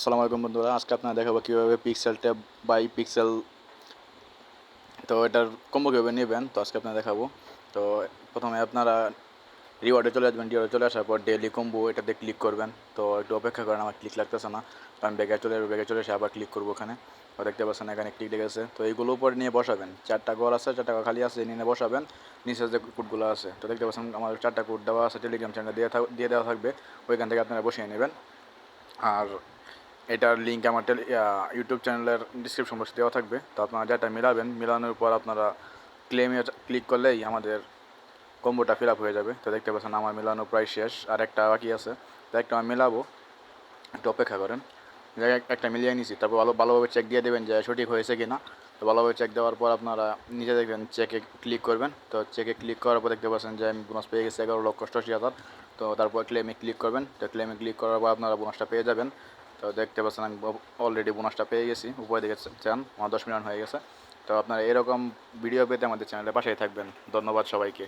আসসালামু আলাইকুম বন্ধুরা, আজকে আপনারা দেখাবো কীভাবে পিক্সেল ট্যাব বাই পিক্সেল তো এটার কম্বো কীভাবে নেবেন। তো আজকে আপনারা দেখাবো। তো প্রথমে আপনারা রিওয়ার্ডে চলে আসবেন। রিওয়ার্ডে চলে আসার পর ডেইলি কম্বো এটাতে ক্লিক করবেন। তো একটু অপেক্ষা করেন, আমার ক্লিক লাগতেছে না, তো আমি ব্যাগে চলে এসে আবার ক্লিক করবো ওখানে। তো দেখতে পাচ্ছেন এখানে ক্লিক লেগেছে। তো এইগুলো উপরে নিয়ে বসাবেন, 4টা ঘর আছে, 4টা ঘর খালি আছে, নিয়ে বসাবেন। নিচে যে কোডগুলো আছে, তো দেখতে পাচ্ছেন আমার 4টা কোড দেওয়া আছে, টেলিগ্রাম চ্যানেলে দিয়ে দেওয়া থাকবে, ওইখান থেকে আপনারা বসিয়ে নেবেন। আর এটার লিঙ্ক আমার ইউটিউব চ্যানেলের ডিসক্রিপশন বক্সে দেওয়া থাকবে। তো আপনারা যেটা মিলাবেন, মিলানোর পর আপনারা ক্লেমে ক্লিক করলেই আমাদের কম্বোটা ফিল আপ হয়ে যাবে। তো দেখতে পাচ্ছেন আমার মেলানো প্রায় শেষ, আর একটা বাকি আছে। তো একটা আমি মেলাবো, একটু অপেক্ষা করেন। একটা মিলিয়ে নিছি, তারপর ভালোভাবে চেক দিয়ে দেবেন যে সঠিক হয়েছে কি না। তো ভালোভাবে চেক দেওয়ার পর আপনারা নিজে দেখবেন, চেকে ক্লিক করবেন। তো চেকে ক্লিক করার পর দেখতে পাচ্ছেন যে আমি বোনাস পেয়ে গেছি 11,88,000। তো তারপর ক্লেমে ক্লিক করবেন। তো ক্লেমে ক্লিক করার পর আপনারা বোনাসটা পেয়ে যাবেন। তো দেখতে পাচ্ছেন আমি অলরেডি বোনাসটা পেয়ে গেছি, উপরে দিকে চান আমার 10 মিলিয়ন হয়ে গেছে। তো আপনারা এরকম ভিডিও পেতে আমাদের চ্যানেলের পাশেই থাকবেন। ধন্যবাদ সবাইকে।